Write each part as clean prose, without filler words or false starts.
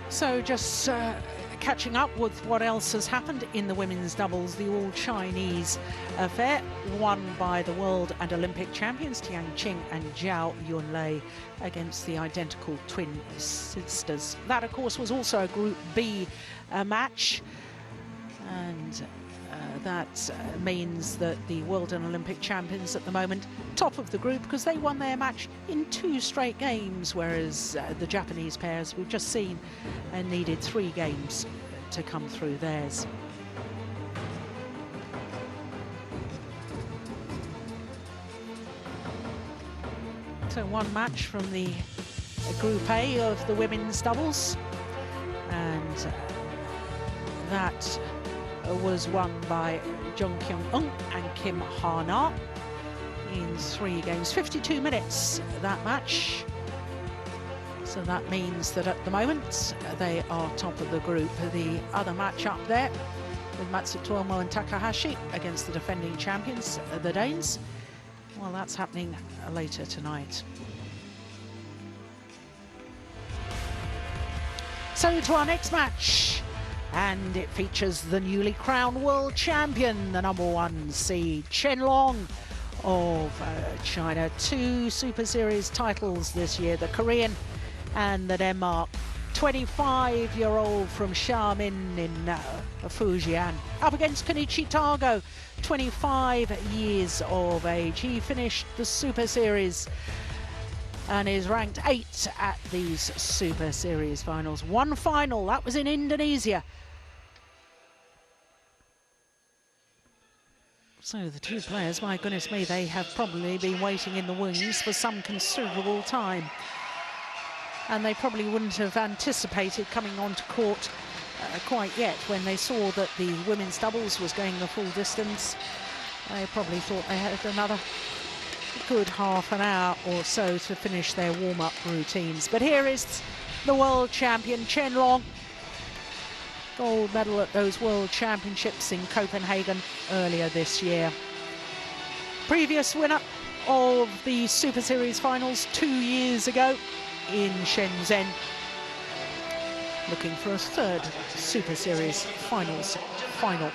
So just catching up with what else has happened in the women's doubles, the all-Chinese affair, won by the world and Olympic champions Tian Qing and Zhao Yunlei against the identical twin sisters. That, of course, was also a Group B match, and that means that the world and Olympic champions at the moment top of the group because they won their match in 2 straight games, whereas the Japanese pairs we've just seen needed 3 games to come through theirs. So 1 match from the Group A of the women's doubles, and that was won by Jung Kyung-eun and Kim Ha-na in 3 games, 52 minutes that match. So that means that at the moment they are top of the group. The other match up there with Matsutomo and Takahashi against the defending champions, the Danes, well, that's happening later tonight. So to our next match, and it features the newly crowned world champion, the #1 seed, Chen of China. 2 Super Series titles this year, the Korean and the Denmark. 25-year-old from Xiamen in Fujian, up against Kenichi Tago, 25 years of age. He finished the Super Series and is ranked 8 at these Super Series finals. 1 final, that was in Indonesia. So the 2 players, my goodness me, they have probably been waiting in the wings for some considerable time. And they probably wouldn't have anticipated coming onto court quite yet when they saw that the women's doubles was going the full distance. They probably thought they had another good half an hour or so to finish their warm-up routines. But here is the world champion, Chen, gold medal at those World Championships in Copenhagen earlier this year. Previous winner of the Super Series finals 2 years ago in Shenzhen. Looking for a 3rd Super Series finals final.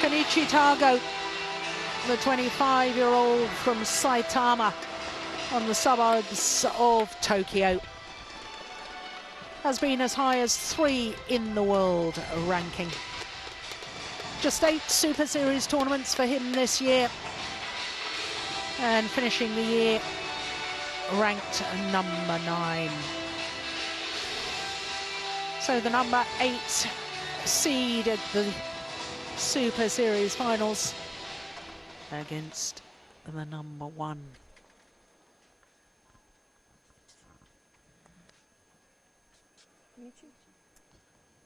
Kenichi Tago, the 25-year-old from Saitama on the suburbs of Tokyo, has been as high as 3 in the world ranking. Just 8 Super Series tournaments for him this year, and finishing the year ranked #9. So the #8 seed at the Super Series finals against the #1.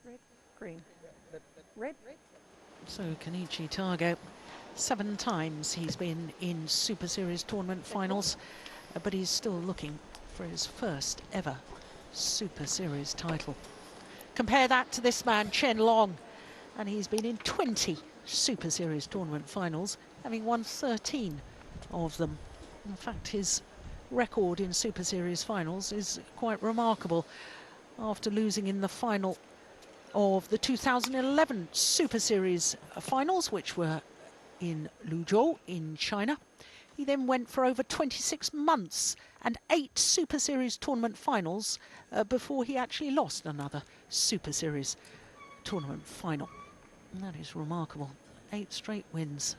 Red, green, red. So Kenichi Tago, 7 times he's been in Super Series tournament finals, but he's still looking for his 1st ever Super Series title. Compare that to this man, Chen, and he's been in 20 Super Series tournament finals, having won 13 of them. In fact, his record in Super Series finals is quite remarkable. After losing in the final of the 2011 Super Series finals, which were in Luzhou in China, he then went for over 26 months and 8 Super Series tournament finals before he actually lost another Super Series tournament final. And that is remarkable. 8 straight wins.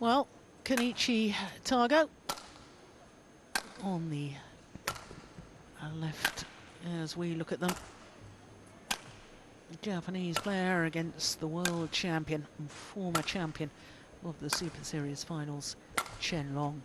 Well, Kenichi Tago on the left as we look at them. Japanese player against the world champion and former champion of the Super Series finals, Chen.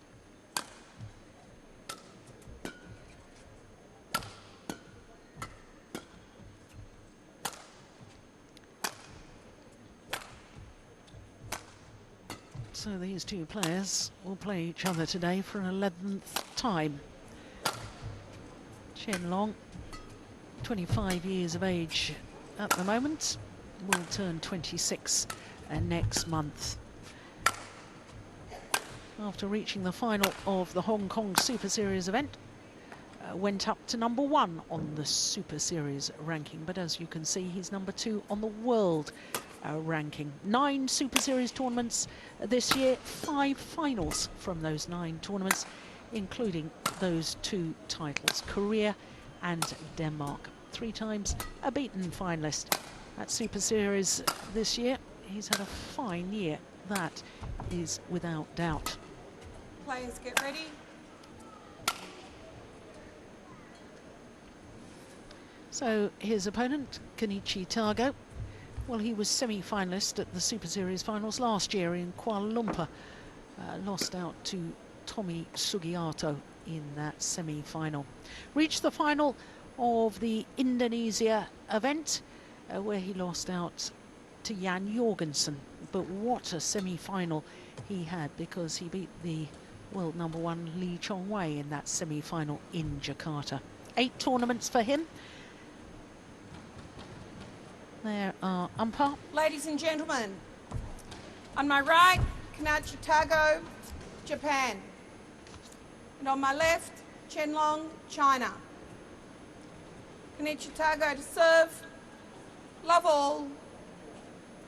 So these two players will play each other today for an 11th time. Chen, 25 years of age at the moment, will turn 26 next month. After reaching the final of the Hong Kong Super Series event, went up to #1 on the Super Series ranking, but as you can see, he's #2 on the world ranking. 9 Super Series tournaments this year, 5 finals from those 9 tournaments, including those 2 titles, Korea and Denmark. 3 times a beaten finalist at Super Series this year. He's had a fine year, that is without doubt. Players get ready. So his opponent, Kenichi Tago, well, he was semi-finalist at the Super Series finals last year in Kuala Lumpur. Lost out to Tommy Sugiarto in that semi-final. Reached the final of the Indonesia event, where he lost out to Jan Jorgensen. But what a semi-final he had, because he beat the world #1 Lee Chong-wei in that semi-final in Jakarta. 8 tournaments for him. There are umpire. Ladies and gentlemen, on my right, K.Tago, Japan. And on my left, Chen, China. Kenichi to serve. Love all.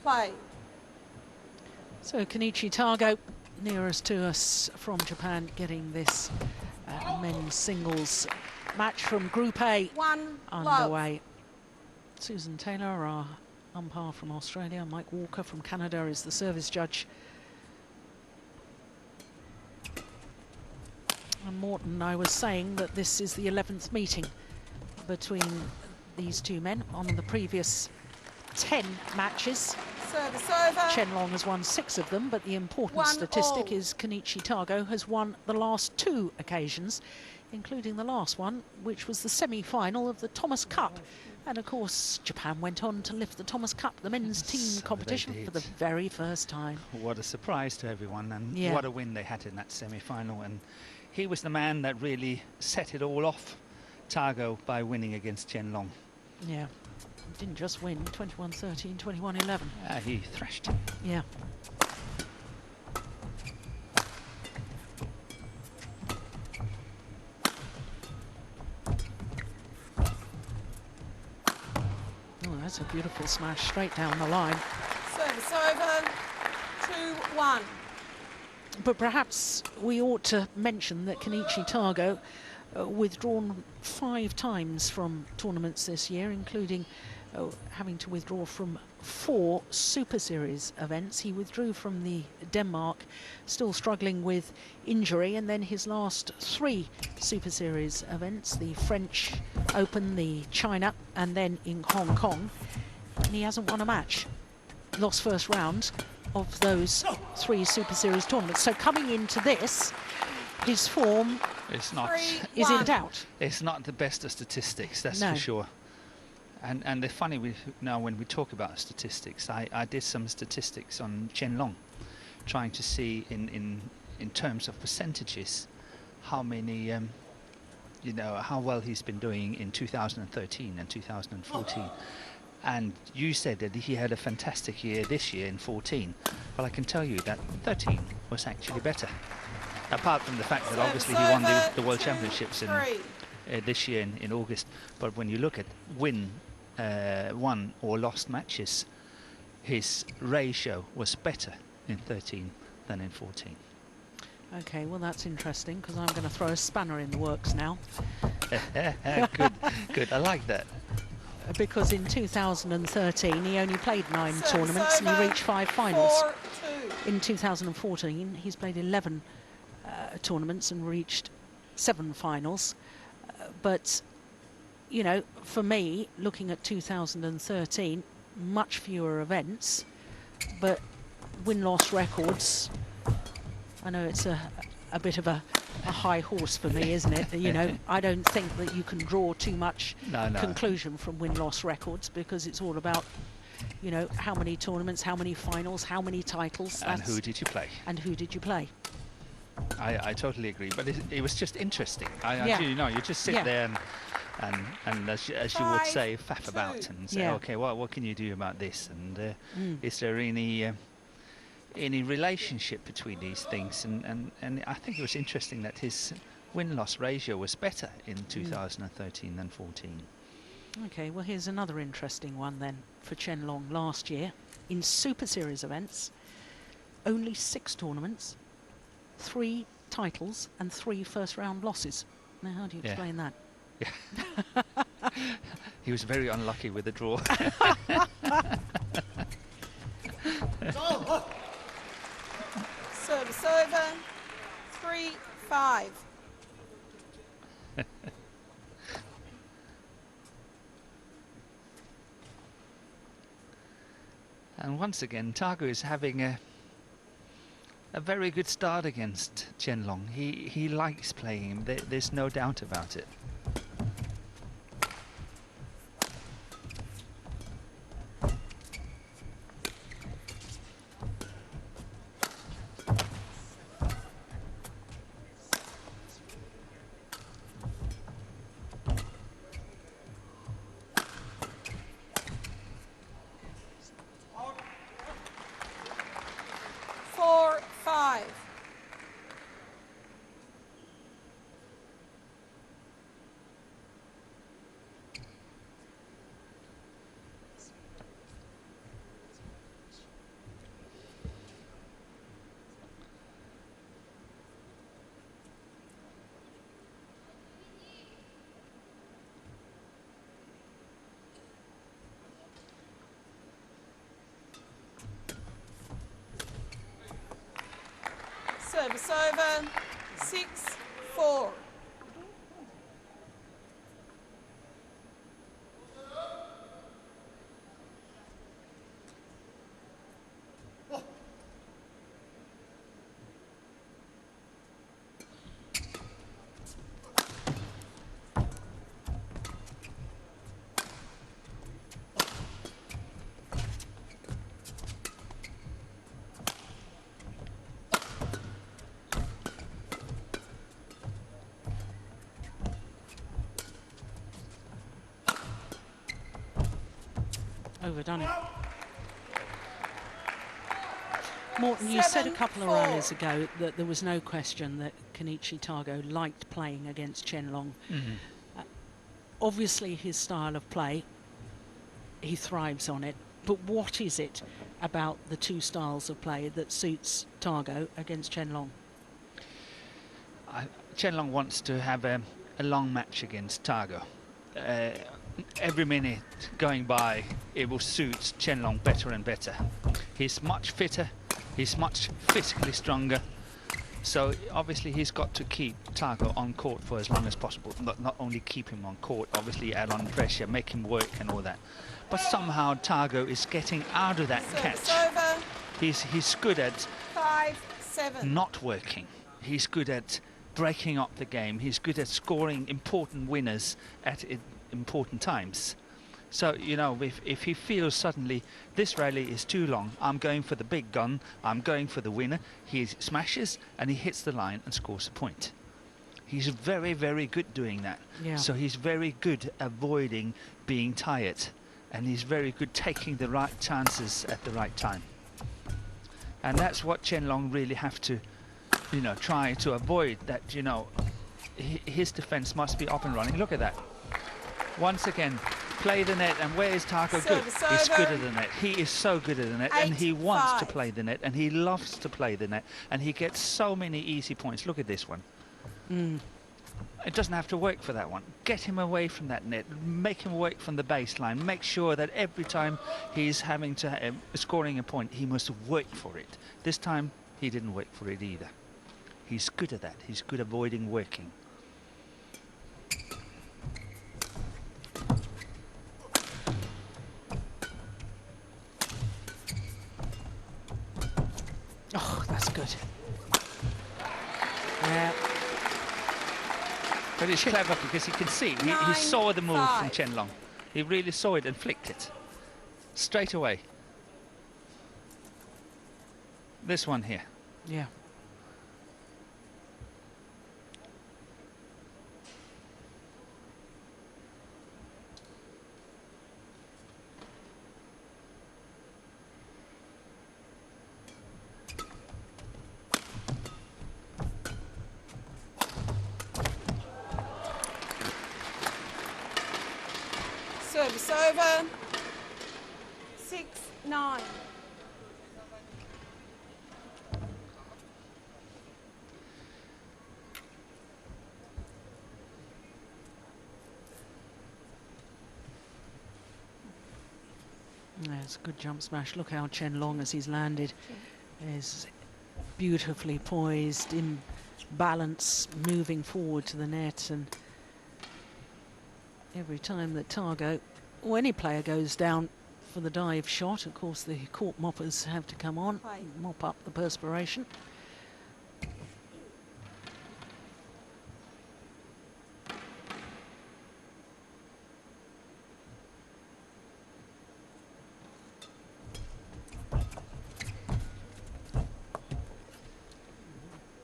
Play. So Kenichi Tago, nearest to us from Japan, getting this men's singles match from Group A underway. Love. Susan Taylor, our umpire from Australia. Mike Walker from Canada is the service judge. And Morton, I was saying that this is the 11th meeting between these two men. On the previous 10 matches, Service over. Chen has won 6 of them, but the important statistic is Kenichi Tago has won the last 2 occasions, including the last one, which was the semi-final of the Thomas Cup. And of course, Japan went on to lift the Thomas Cup, the men's team competition, for the very first time. What a surprise to everyone, and yeah, what a win they had in that semi-final. And he was the man that really set it all off, Tago, by winning against Chen. Yeah, didn't just win, 21-13, 21-11. He thrashed him. Yeah. That's a beautiful smash straight down the line. Service over. 2-1. But perhaps we ought to mention that Kenichi Tago withdrawn 5 times from tournaments this year, including having to withdraw from 4 Super Series events. He withdrew from the Denmark, still struggling with injury, and then his last 3 Super Series events, the French Open, the China, and then in Hong Kong, and he hasn't won a match. Lost first round of those 3 Super Series tournaments. So coming into this, his form is in doubt. It's not the best of statistics, that's No. for sure. And the funny, now when we talk about statistics, I did some statistics on Chen, trying to see in terms of percentages how many, you know, how well he's been doing in 2013 and 2014. And you said that he had a fantastic year this year in 14. Well, I can tell you that 13 was actually better. Apart from the fact that obviously he won the World Championships in this year in August. But when you look at won or lost matches, his ratio was better in 13 than in 14. Okay, well that's interesting, because I'm going to throw a spanner in the works now. Good, I like that. Because in 2013 he only played 9 tournaments and he reached 5 finals. 4-2. In 2014, he's played 11 tournaments and reached 7 finals. But, you know, for me, looking at 2013, much fewer events, but win-loss records. I know it's a bit of a high horse for me, isn't it? You know, I don't think that you can draw too much conclusion from win-loss records, because it's all about, you know, how many tournaments, how many finals, how many titles. And who did you play? And who did you play? I totally agree, but it was just interesting. You know, you just sit there and as you would say, faff about and say, okay, well, what can you do about this? And is there any relationship between these things? And I think it was interesting that his win-loss ratio was better in 2013 than 14. Okay, well, here's another interesting one then for Chen Long last year. In Super Series events, only 6 tournaments, 3 titles and 3 first-round losses. Now, how do you explain that? Yeah. He was very unlucky with the draw. Service over. 3-5. And once again, Tago is having a very good start against Chen Long. He likes playing him. There's no doubt about it. Service over. 6-4. Overdone it. Morton, you said a couple of rallies ago that there was no question that Kenichi Tago liked playing against Chen Long. Obviously his style of play, he thrives on it, but what is it about the two styles of play that suits Tago against Chen Long? Chen Long wants to have a long match against Tago. Every minute going by, it will suit Chen Long better and better. He's much fitter, he's much physically stronger, so obviously he's got to keep Tago on court for as long as possible. Not only keep him on court, obviously add on pressure, make him work and all that. But somehow Tago is getting out of that catch. He's good at 5-7. not working. He's good at breaking up the game. He's good at scoring important winners at important times. So, you know, if he feels suddenly this rally is too long, I'm going for the big gun, I'm going for the winner, he smashes and he hits the line and scores a point. He's very, very good doing that. So he's very good avoiding being tired, and he's very good taking the right chances at the right time. And that's what Chen Long really have to, you know, try to avoid. That, you know, his defense must be up and running. Look at that. Once again, play the net, and where is Tago good? He's good at the net. He is so good at the net, and he wants to play the net, and he loves to play the net, and he gets so many easy points. Look at this one. It doesn't have to work for that one. Get him away from that net. Make him work from the baseline. Make sure that every time he's having to scoring a point, he must work for it. This time, he didn't work for it either. He's good at that. He's good avoiding working. Oh, that's good. Yeah. But it's clever because he can see. He saw the move from Chen Long. He really saw it and flicked it. Straight away. This one here. Yeah. Service over. 6-9. That's a good jump smash. Look how Chen Long, as he's landed, is beautifully poised, in balance, moving forward to the net. And every time that Tago, or any player, goes down for the dive shot, of course the court moppers have to come on, mop up the perspiration.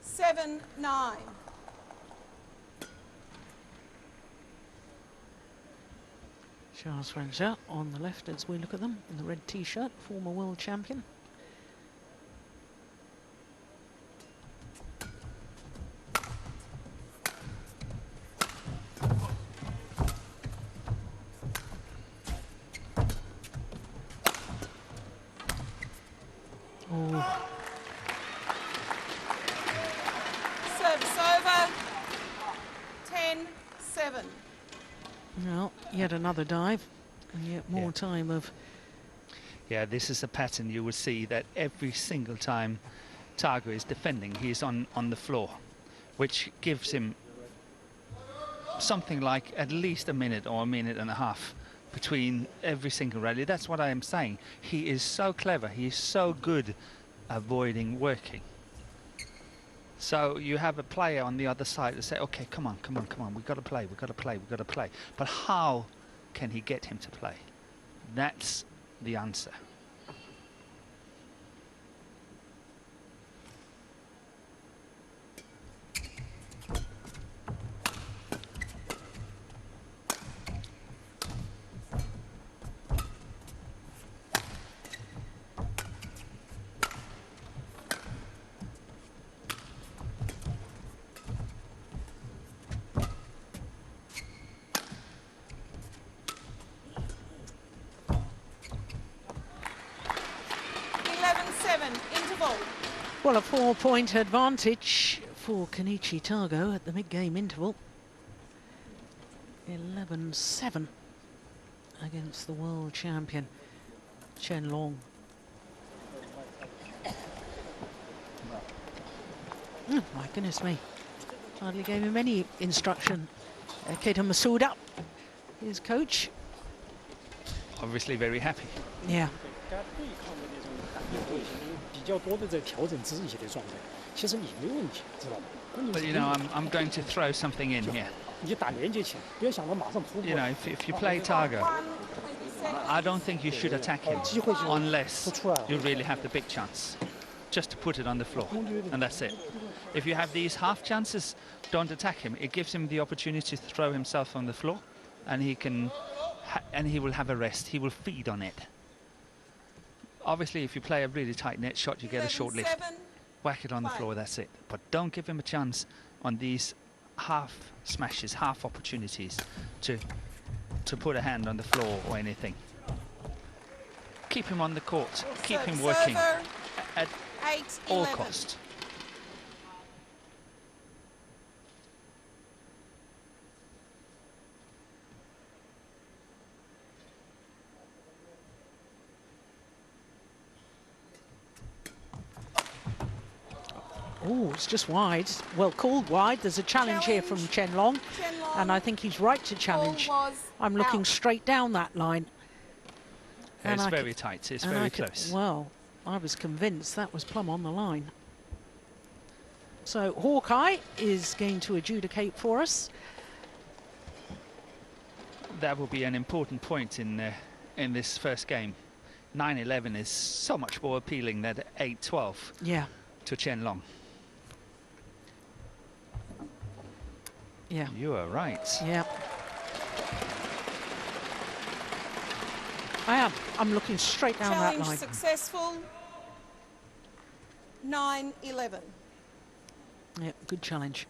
Seven, 9. Charles Francia on the left as we look at them in the red t-shirt, former world champion. Oh. Service over. 10-7. Well, yet another dive, and yet more time of... Yeah, this is a pattern you will see that every single time Tago is defending, he's on the floor, which gives him something like at least a minute or a minute and a half between every single rally. That's what I am saying. He is so clever. He is so good avoiding working. So you have a player on the other side to say, okay, come on, come on, come on, we've got to play, we've got to play, we've got to play. But how can he get him to play? That's the answer. Well, a 4-point advantage for Kenichi Tago at the mid-game interval. 11-7 against the world champion, Chen Long. Oh, my goodness me. Hardly gave him any instruction. Keita Masuda, his coach. Obviously very happy. Yeah. But you know, I'm going to throw something in here. You know, if you play Tago, I don't think you should attack him unless you really have the big chance. Just to put it on the floor, and that's it. If you have these half chances, don't attack him. It gives him the opportunity to throw himself on the floor, and he can, and he will have a rest. He will feed on it. Obviously, if you play a really tight net shot, you get a short lift. Whack it on the floor, that's it. But don't give him a chance on these half smashes, half opportunities to put a hand on the floor or anything. Keep him on the court. Keep him working at all cost. Oh, it's just wide. Well, called wide. There's a challenge here from Chen-Long, and I think he's right to challenge. I'm looking out. straight down that line. And It's I very tight. It's very close. Well, I was convinced that was plumb on the line. So Hawkeye is going to adjudicate for us. That will be an important point in this first game. 9-11 is so much more appealing than 8-12 Yeah, to Chen-Long. yeah, You are right. yeah. I am. I'm looking straight down that Challenge line. successful. 9-11. Yeah, good challenge.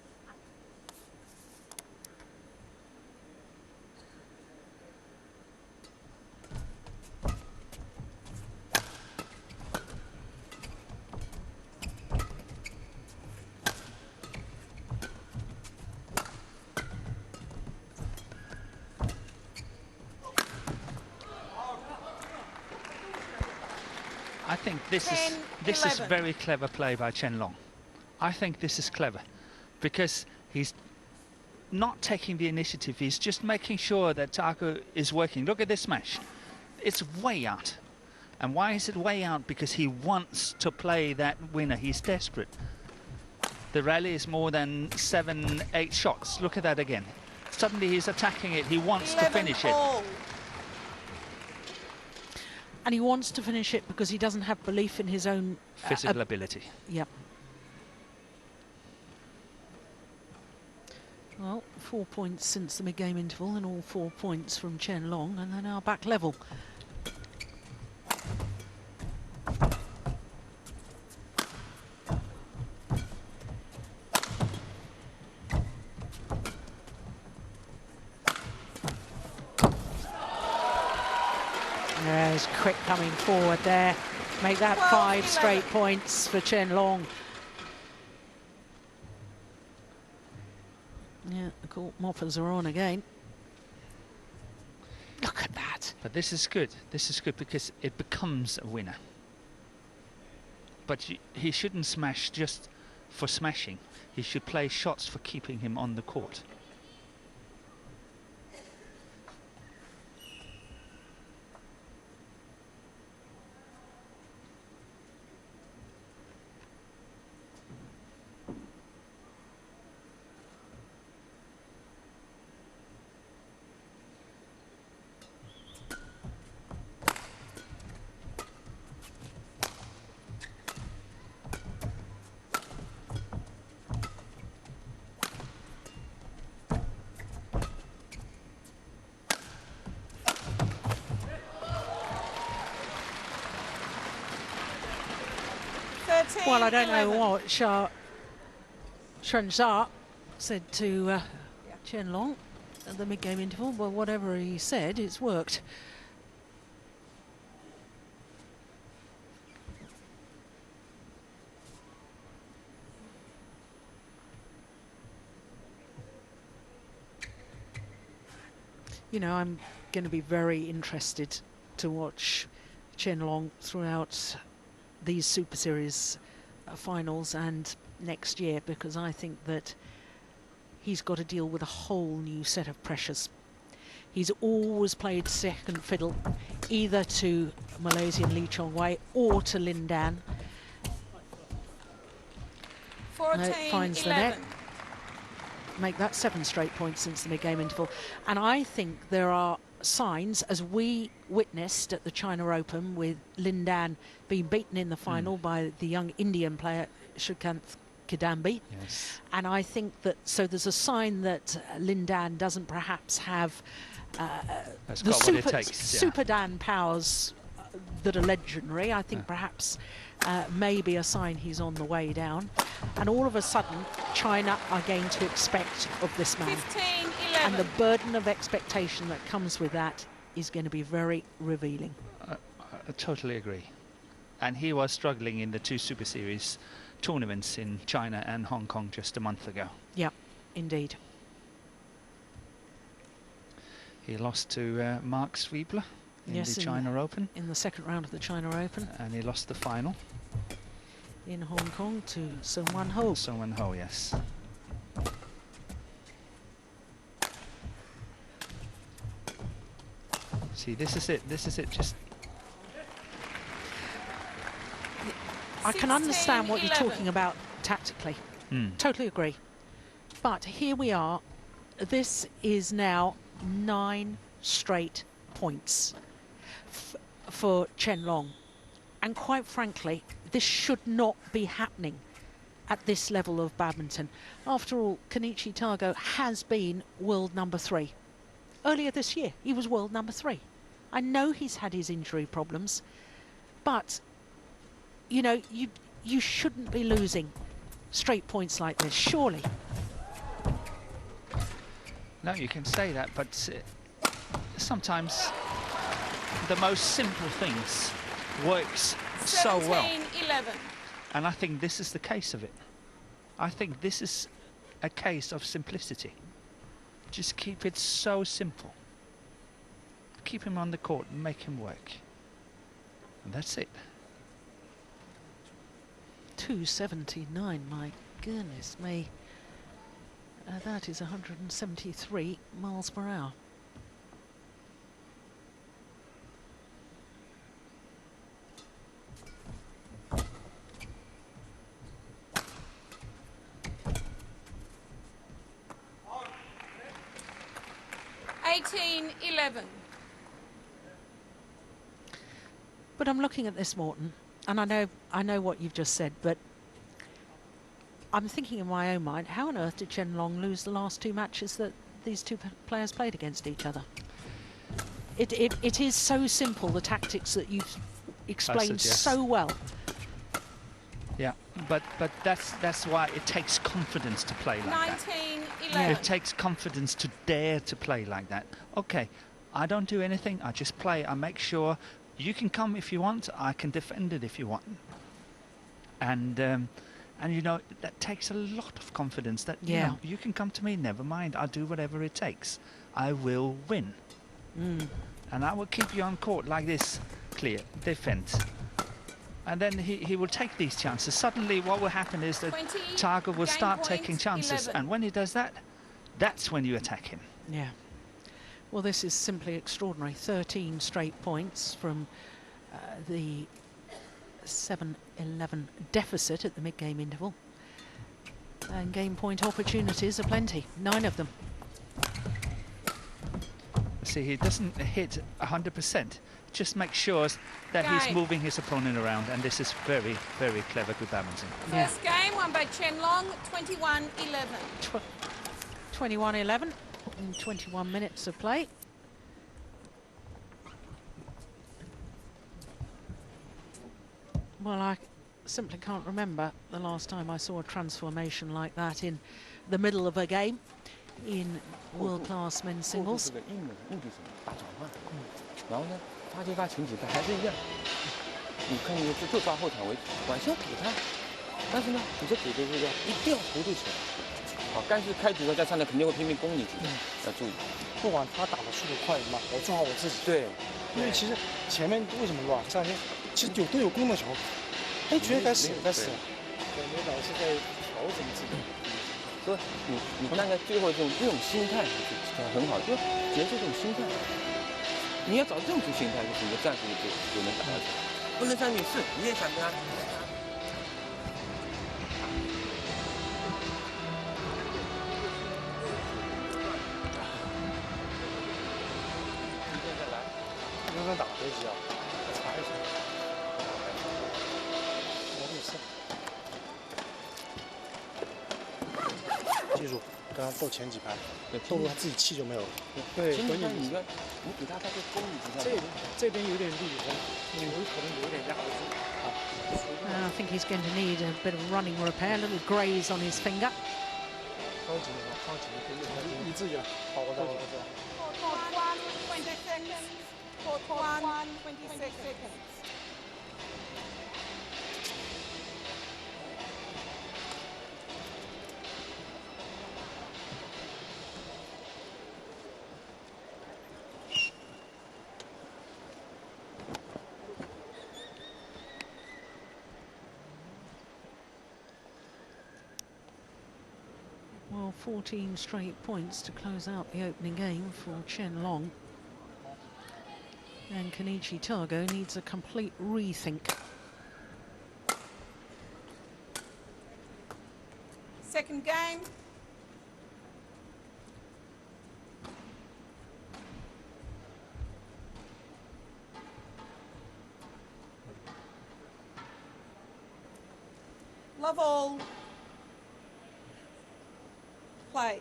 I think this is very clever play by Chen-Long. I think this is clever because he's not taking the initiative. He's just making sure that Tago is working. Look at this smash. It's way out. And why is it way out? Because he wants to play that winner. He's desperate. The rally is more than 7-8 shots. Look at that again. Suddenly he's attacking it. He wants to finish it. And he wants to finish it because he doesn't have belief in his own Physical ability. Yep. Well, 4 points since the mid-game interval, and all 4 points from Chen-Long, and they're now back level. There's Quick coming forward there. Make that 5 straight points for Chen-Long. Yeah, the court moppers are on again. Look at that. But this is good. This is good because it becomes a winner. But he shouldn't smash just for smashing. He should play shots for keeping him on the court. Well, I don't know what Shenza said to Chen-Long at the mid-game interval, but whatever he said, it's worked. You know, I'm going to be very interested to watch Chen-Long throughout these Super Series finals and next year, because I think that he's got to deal with a whole new set of pressures. He's always played second fiddle either to Malaysian Lee Chong-wei or to Lin Dan. 14-11. The net. Make that 7 straight points since the mid-game interval. And I think there are signs, as we witnessed at the China Open with Lin Dan being beaten in the final by the young Indian player Shrikant Kidambi. Yes. And I think that, so there's a sign that Lin Dan doesn't perhaps have the super Dan powers that are legendary. I think perhaps maybe a sign he's on the way down. And all of a sudden, China are going to expect of this man. 15-11. And the burden of expectation that comes with that is going to be very revealing. I totally agree. And he was struggling in the 2 Super Series tournaments in China and Hong Kong just a month ago. Yeah, indeed. He lost to Mark Swiebler in Yes, the China Open. In the second round of the China Open. And he lost the final. in Hong Kong to Sun Wan Ho. Sun Wan Ho, yes. See, this is it. This is it. Just I can understand what you're 16-11. talking about tactically. mm. Totally agree. But here we are. This is now 9 straight points for Chen Long. And quite frankly, this should not be happening at this level of badminton. After all, Kenichi Tago has been world number 3. Earlier this year, he was world number 3. I know he's had his injury problems, but, you know, you shouldn't be losing straight points like this, surely. No, you can say that, but sometimes the most simple things works so well. 17-11. And I think this is the case of it. I think this is a case of simplicity. Just keep it so simple. Keep him on the court and make him work. And that's it. 279, my goodness me. That is 173 miles per hour. But I'm looking at this, Morton, and I know what you've just said, but I'm thinking in my own mind, how on earth did Chen Long lose the last 2 matches that these two players played against each other? It is so simple, the tactics that you've explained so well. Yeah, but that's why it takes confidence to play like that. 19-11. It takes confidence to dare to play like that. Okay, I don't do anything, I just play. I make sure you can come if you want, I can defend it if you want. And you know, that takes a lot of confidence that, you know, you can come to me, never mind, I'll do whatever it takes. I will win. And I will keep you on court like this, clear, defend. And then he will take these chances. Suddenly what will happen is that Tago will start taking chances. 11. And when he does that, that's when you attack him. Yeah. Well, this is simply extraordinary. 13 straight points from the 7-11 deficit at the mid-game interval. And game point opportunities are plenty, 9 of them. See, he doesn't hit 100%. Just make sure that he's moving his opponent around, and this is very, very clever good badminton. First game won by Chen Long, 21-11. 21-11 in 21 minutes of play. Well, I simply can't remember the last time I saw a transformation like that in the middle of a game in world-class men's singles. 然后呢，发接发前几拍还是一样，你看你就抓后场为主，往下给他，但是呢，你这给的这个一定要弧度起来，好，但是开局的在上面肯定会拼命攻你几个，要注意。不管他打的速度快慢，我做好我自己。对，因为其实前面为什么乱？上面其实都有攻的时候，哎，觉得该死该死了。对，你老是在调整自己。所以你大概最后这种心态是很好，就觉得这种心态。 你要找这种心态，就是你的战术就能打得出来。不能3女士，你也想跟他。现在来，刚刚打飞机啊，查一下。3女士，记住，刚刚斗前几拍，斗入他自己气就没有了。对，前几拍你给他就攻你几下。这边有点力，球可能有点压不住。 I think he's going to need a bit of running repair, a little graze on his finger. 超级你自己来，好，我知道。 Court 1, 20 seconds. Court 1, 26 seconds. Now 14 straight points to close out the opening game for Chen-Long. And Kenichi needs a complete rethink. Second game. Love all. Play.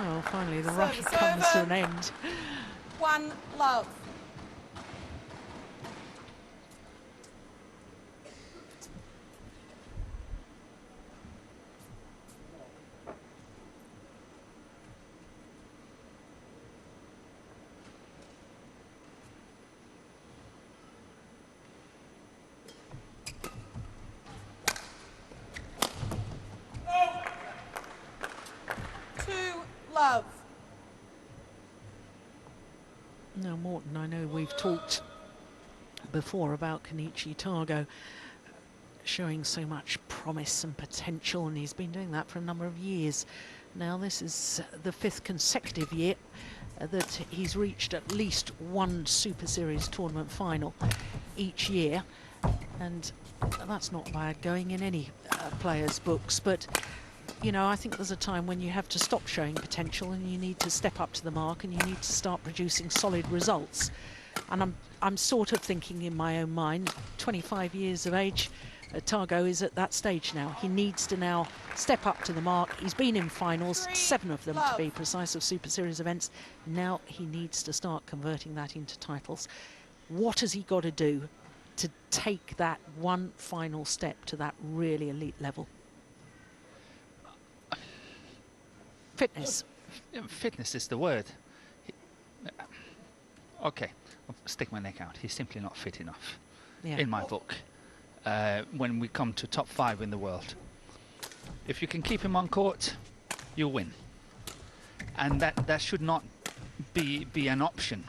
Oh, finally the Serve, rush comes to an end. 1-love. Love. Now, Morton, I know we've talked before about Kenichi showing so much promise and potential, and he's been doing that for a number of years. Now, this is the 5th consecutive year that he's reached at least one Super Series tournament final each year, and that's not bad going in any player's books, but you know, I think there's a time when you have to stop showing potential and you need to step up to the mark and you need to start producing solid results. And I'm sort of thinking in my own mind, 25 years of age, Tago is at that stage now. He needs to now step up to the mark. He's been in finals, 7 of them to be precise, of Super Series events. Now he needs to start converting that into titles. What has he got to do to take that one final step to that really elite level? Fitness. Fitness is the word. Okay, I'll stick my neck out. He's simply not fit enough, in my book, when we come to top 5 in the world. If you can keep him on court, you'll win. And that should not be an option.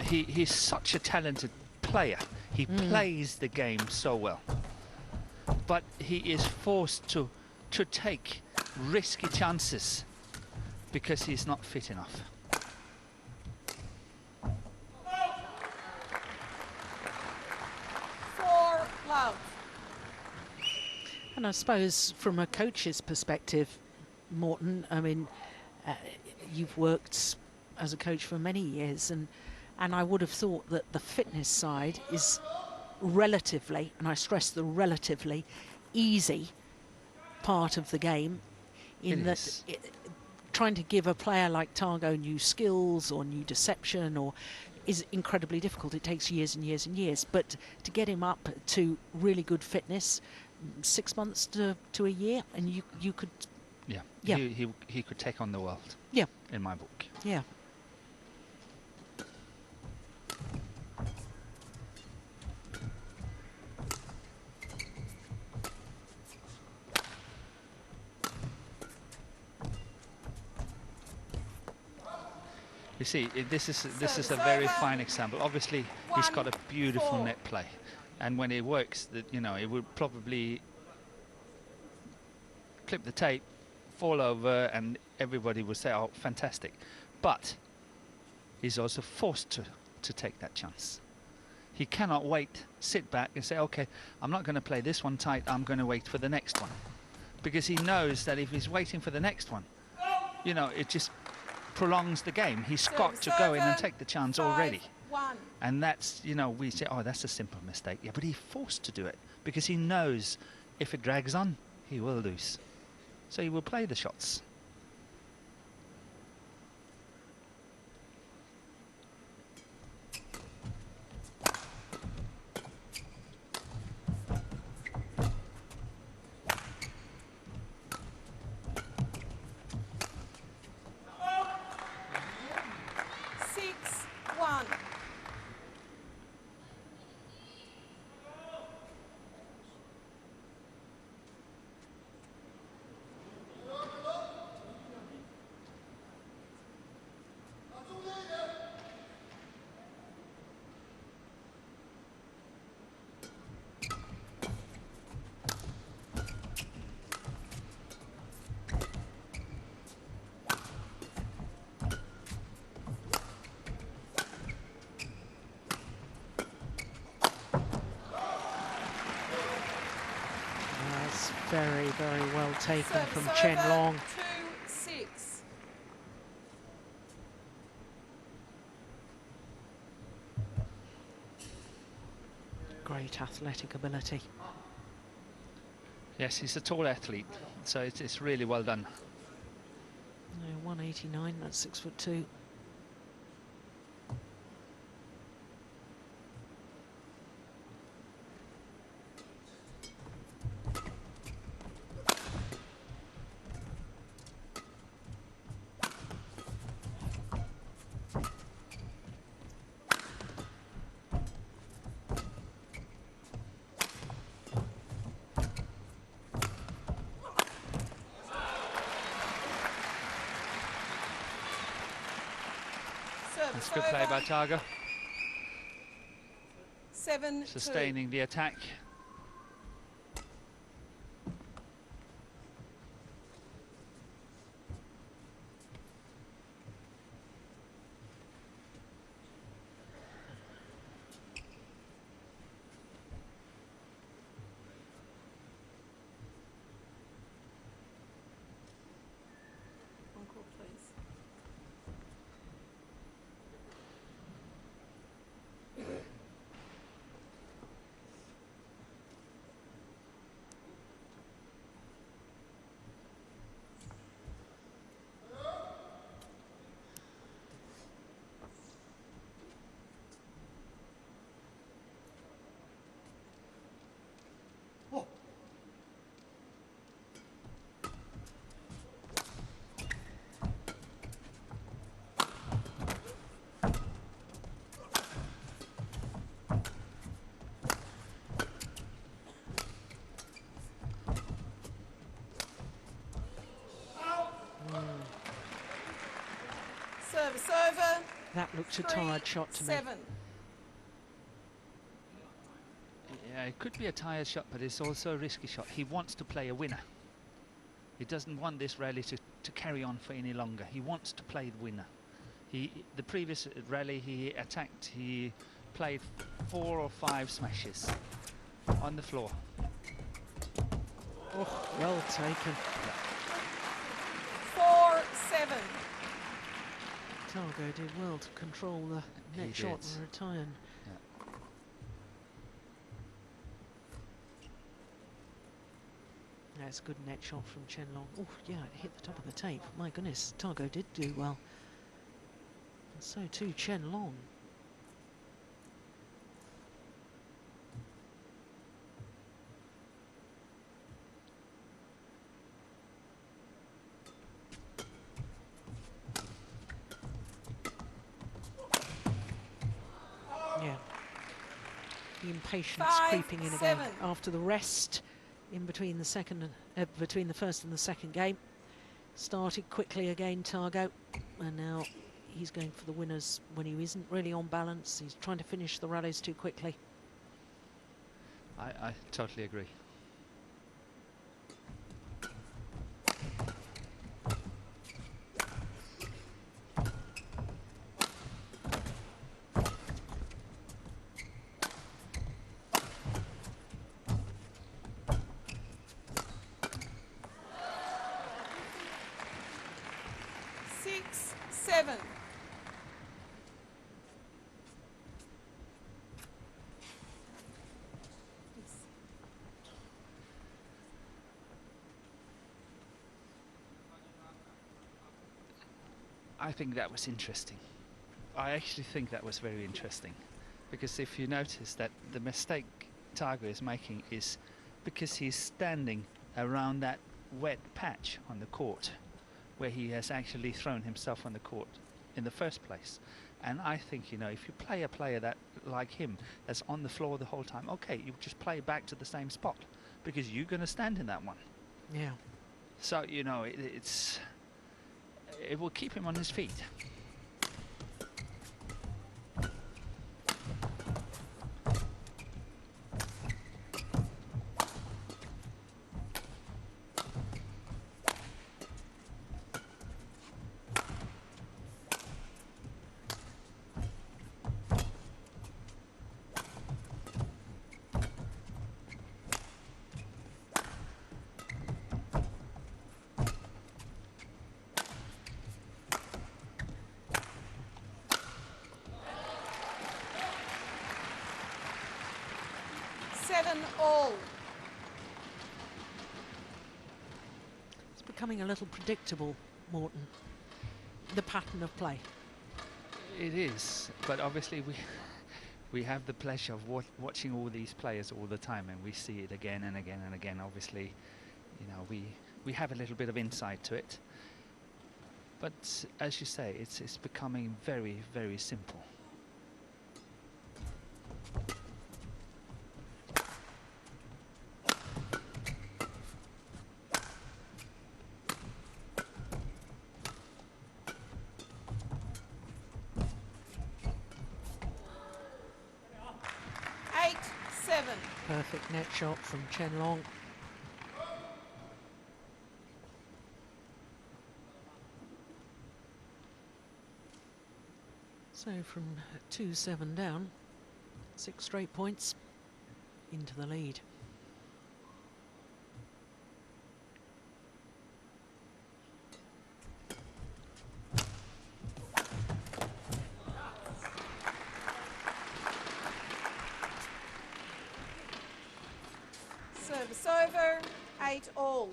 He's such a talented player. He plays the game so well. But he is forced to take risky chances because he's not fit enough. Love. And I suppose from a coach's perspective, Morton, I mean, you've worked as a coach for many years, and I would have thought that the fitness side is relatively, and I stress the relatively, easy part of the game, in that trying to give a player like Tago new skills or new deception or is incredibly difficult. It takes years and years and years, but to get him up to really good fitness, 6 months to a year, and you could he could take on the world, in my book. You see, this is a very fine example. Obviously, he's got a beautiful net play, and when it works, you know, it would probably clip the tape, fall over, and everybody would say, "Oh, fantastic!" But he's also forced to take that chance. He cannot wait, sit back, and say, "Okay, I'm not going to play this one tight. I'm going to wait for the next one," because he knows that if he's waiting for the next one, you know, it just prolongs the game. He's got to go in and take the chance already. And that's, you know, we say, oh, that's a simple mistake. Yeah, but he's forced to do it because he knows if it drags on, he will lose. So he will play the shots. Very, very well taken Service from over, Chen Long. 2-6. Great athletic ability. Yes, he's a tall athlete, so it's really well done. No, 189, that's 6'2". That's good play by Tago, 7-2. sustaining the attack. Encore, please. Service over. That looked a tired shot to me. 3-7. Yeah, it could be a tired shot, but it's also a risky shot. He wants to play a winner. He doesn't want this rally to carry on for any longer. He wants to play the winner. The previous rally he attacked, he played 4 or 5 smashes on the floor. Oh, well taken. 4-7. Tago did well to control the net He shot did. and return. Yeah. That's a good net shot from Chen Long. Oh, yeah, it hit the top of the tape. My goodness, Tago did do well. And so too Chen Long. Yeah. The impatience 5-7. creeping in again after the rest in between the second between the first and the second game. Started quickly again, Tago, and now he's going for the winners when he isn't really on balance. He's trying to finish the rallies too quickly. I totally agree. Seven. I think that was interesting. I actually think that was very interesting, because if you notice that the mistake Tago is making is because he's standing around that wet patch on the court where he has actually thrown himself on the court in the first place. And I think, you know, if you play a player that like him that's on the floor the whole time, okay, you just play back to the same spot because you're going to stand in that one. Yeah. So, you know, it will keep him on his feet. 7-all. It's becoming a little predictable, Morton, the pattern of play. It is, but obviously we have the pleasure of watching all these players all the time, and we see it again and again and again. Obviously, you know, we have a little bit of insight to it, but as you say, it's becoming very, very simple. Perfect net shot from Chen-Long. So from 2-7 down, 6 straight points into the lead. Service over, 8-all.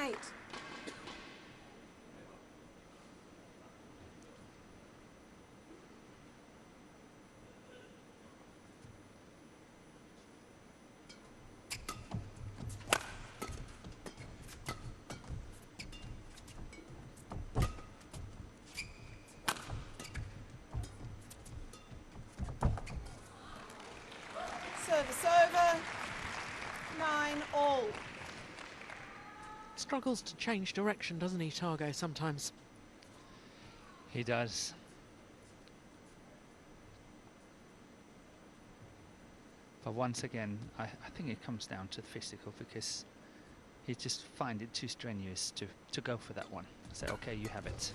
Eight. Service over, 9-all. Struggles to change direction, doesn't he, Tago, sometimes? He does. But once again, I think it comes down to the physical, because he just find it too strenuous to go for that one. Say, okay, you have it.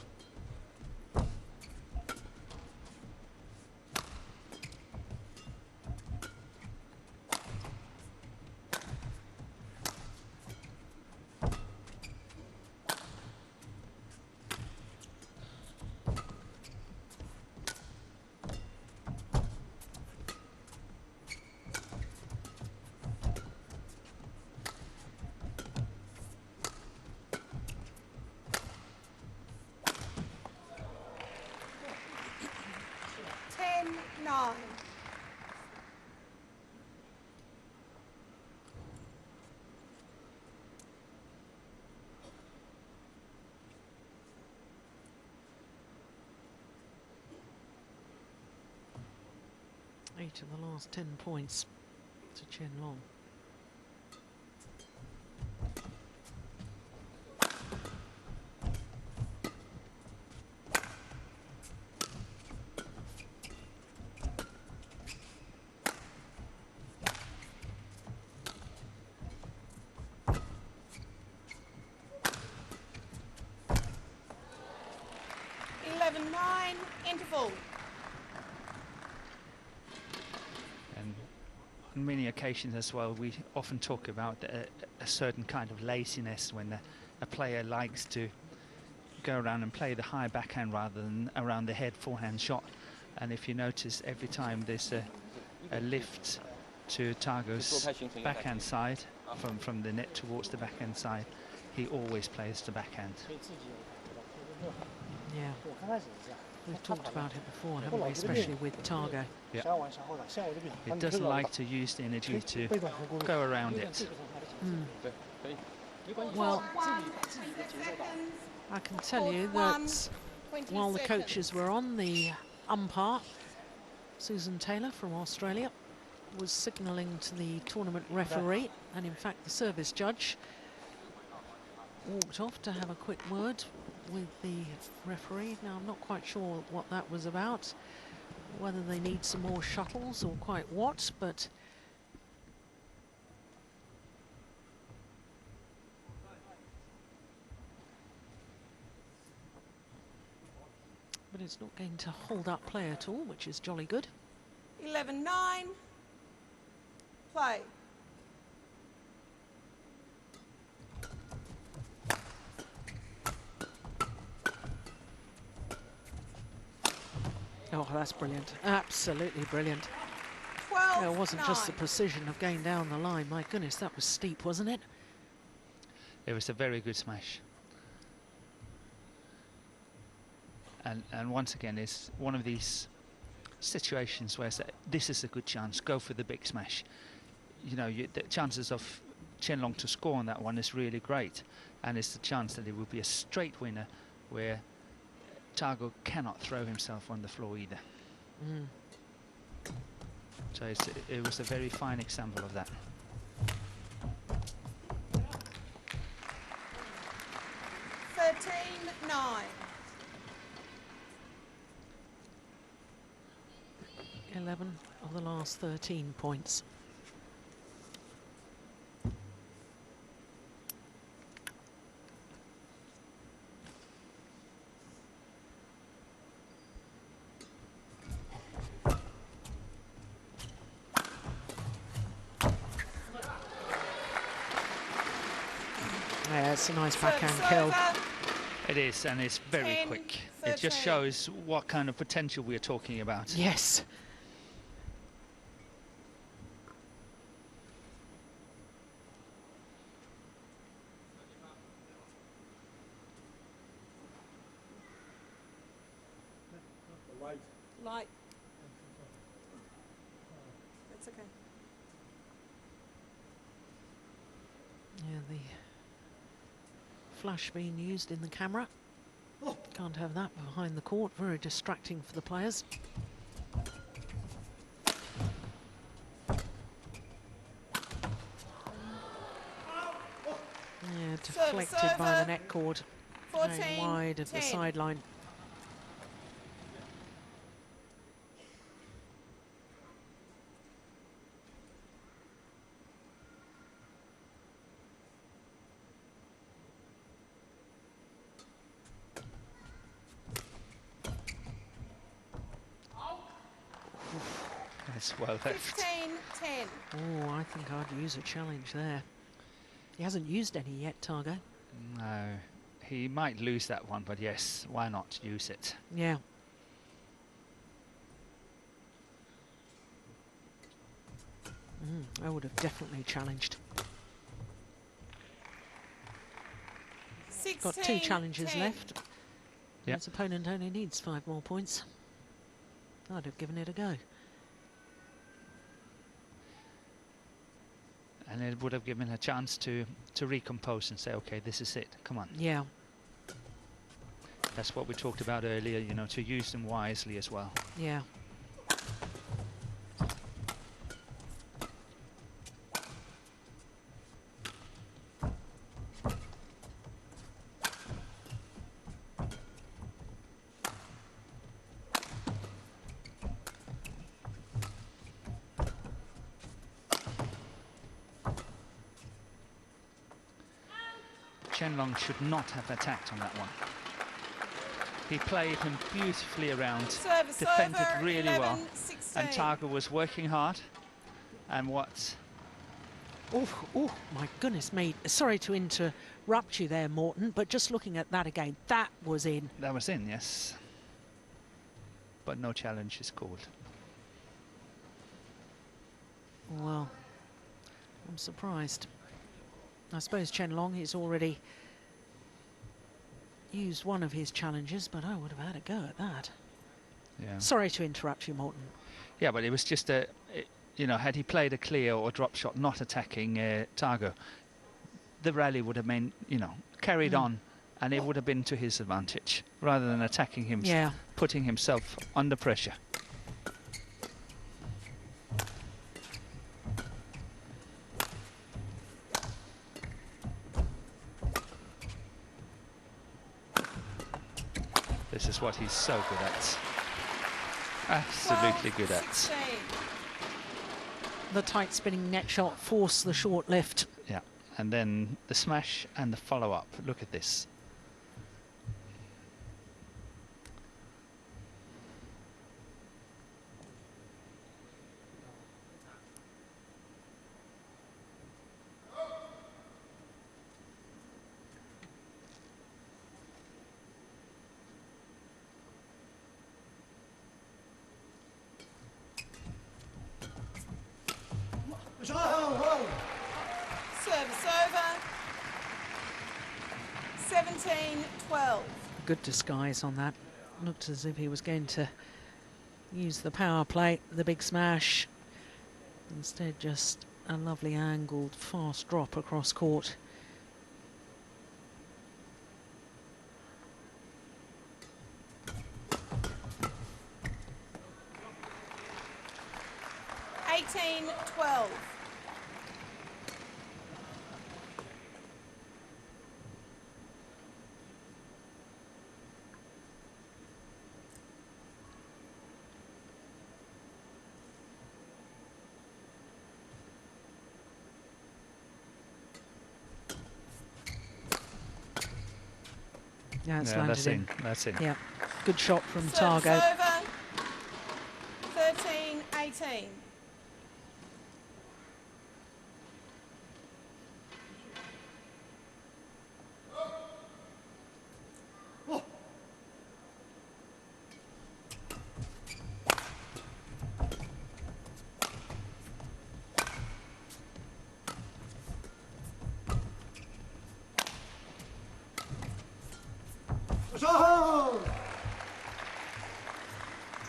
Eight of the last 10 points to Chen-Long. Interval. And on many occasions as well, we often talk about a certain kind of laziness when a player likes to go around and play the high backhand rather than around the head forehand shot. And if you notice, every time there's a lift to Tago's backhand side, from the net towards the backhand side, he always plays the backhand. Yeah. We've talked about it before, haven't we? Especially with Tago. Yeah. It doesn't like to use the energy to go around it. Well, I can tell you that while the coaches were on, the umpire, Susan Taylor from Australia, was signalling to the tournament referee, and in fact the service judge walked off to have a quick word with the referee. Now I'm not quite sure what that was about, whether they need some more shuttles or quite what, but it's not going to hold up play at all, which is jolly good. 11-9. Play. Oh, that's brilliant. Absolutely brilliant. 12-9. It wasn't just the precision of going down the line. My goodness, that was steep, wasn't it? It was a very good smash. And once again, it's one of these situations where this is a good chance, go for the big smash. You know, the chances of Chen-Long to score on that one is really great, and it's the chance that it will be a straight winner where Tago cannot throw himself on the floor either. So it was a very fine example of that. 13-9. 11 of the last 13 points. Yeah, it's a nice backhand kill. It is, and it's very 10, quick. It just 13. shows what kind of potential we're talking about. Yes. Light. That's okay. Yeah, the flash being used in the camera. Can't have that behind the court. Very distracting for the players. Yeah, deflected by the net cord. Going 14, wide of the 10. sideline. That's well left. 15-10. Oh, I think I'd use a challenge there. He hasn't used any yet, Tago. No, he might lose that one, but yes, why not use it? Yeah. I would have definitely challenged. 16, Got 2 challenges 10. left. Yep. His opponent only needs 5 more points. I'd have given it a go. And it would have given a chance to recompose and say, okay, this is it, come on. Yeah. That's what we talked about earlier, you know, to use them wisely as well. Yeah. Chen-Long should not have attacked on that one. He played him beautifully around, Service defended over, really 11, well, 16. and Tago was working hard. And what? Oh, my goodness me. Sorry to interrupt you there, Morton, but just looking at that again, that was in. That was in, yes. But no challenge is called. Well, I'm surprised. I suppose Chen-Long has already used one of his challenges, but I would have had a go at that. Yeah. Sorry to interrupt you, Morton. Yeah, but it was just you know, had he played a clear or drop shot, not attacking Tago, the rally would have been, you know, carried on, and it would have been to his advantage rather than attacking him, putting himself under pressure. this is what he's so good at. Absolutely good at. 16. The tight spinning net shot forced the short lift. Yeah, and then the smash and the follow-up. Look at this. Service over. 17-12. Good disguise on that. Looked as if he was going to use the power play, the big smash. Instead, just a lovely angled, fast drop across court. Yeah, it's landed that's in. That's in. Yeah, good shot from Service Tago. over. 13-18.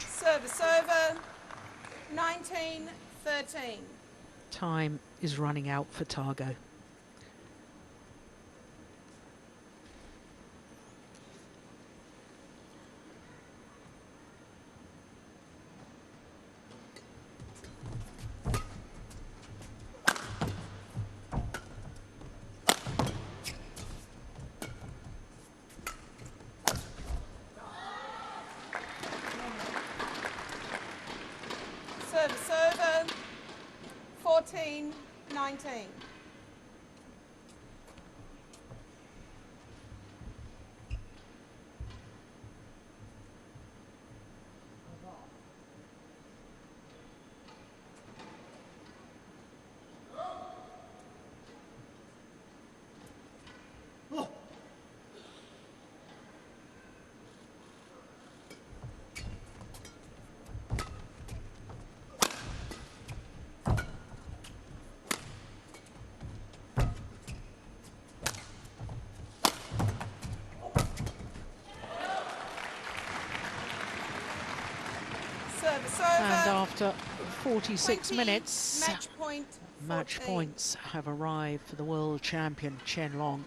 Service over. 19-13. Time is running out for Tago. Service over. 14-19. Service over. And after 46 20, minutes, match point. match 14. points have arrived for the world champion, Chen Long.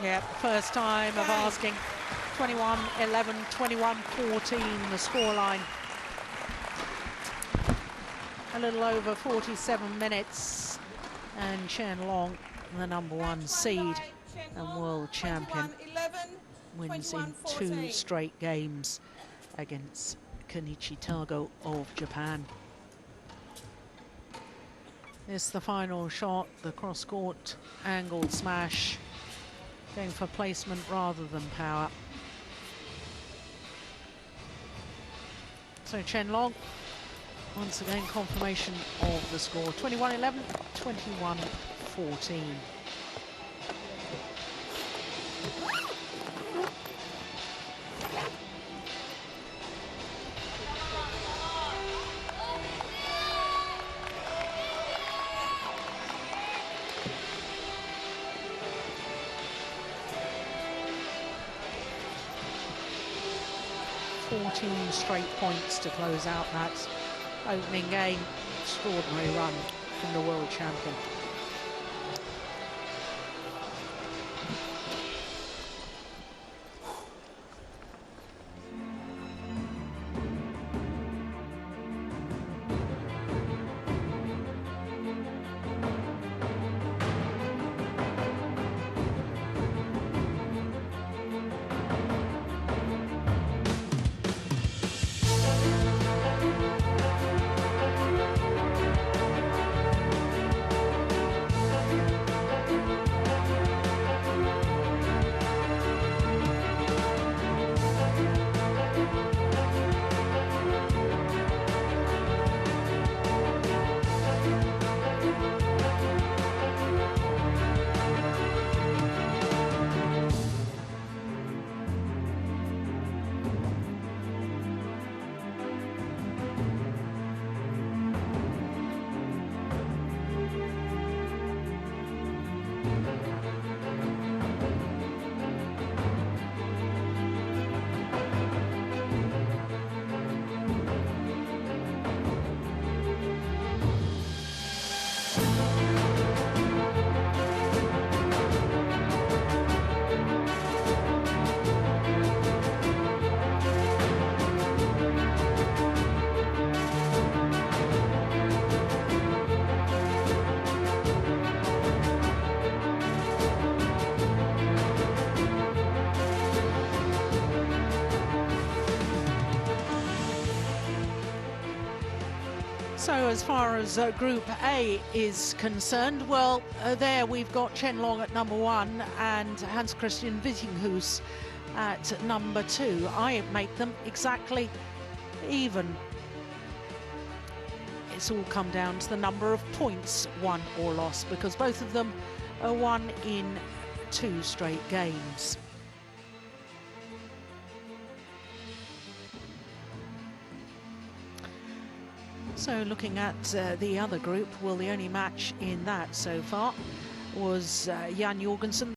Yeah, first time of asking. 21-11, 21-14 the scoreline. A little over 47 minutes, and Chen Long, the #1 seed and world champion, 21-11, wins in 21-14. 2 straight games against Kenichi Tago of Japan. It's the final shot, the cross-court angled smash, going for placement rather than power. So Chen Long, once again, confirmation of the score. 21-11, 21-14. Straight points to close out that opening game. Extraordinary run from the world champion. So as far as Group A is concerned, well, there we've got Chen-Long at number 1 and Hans Christian Wittinghus at number 2. I make them exactly even. It's all come down to the number of points won or lost, because both of them are won in 2 straight games. So looking at the other group, well, the only match in that so far was Jan Jorgensen.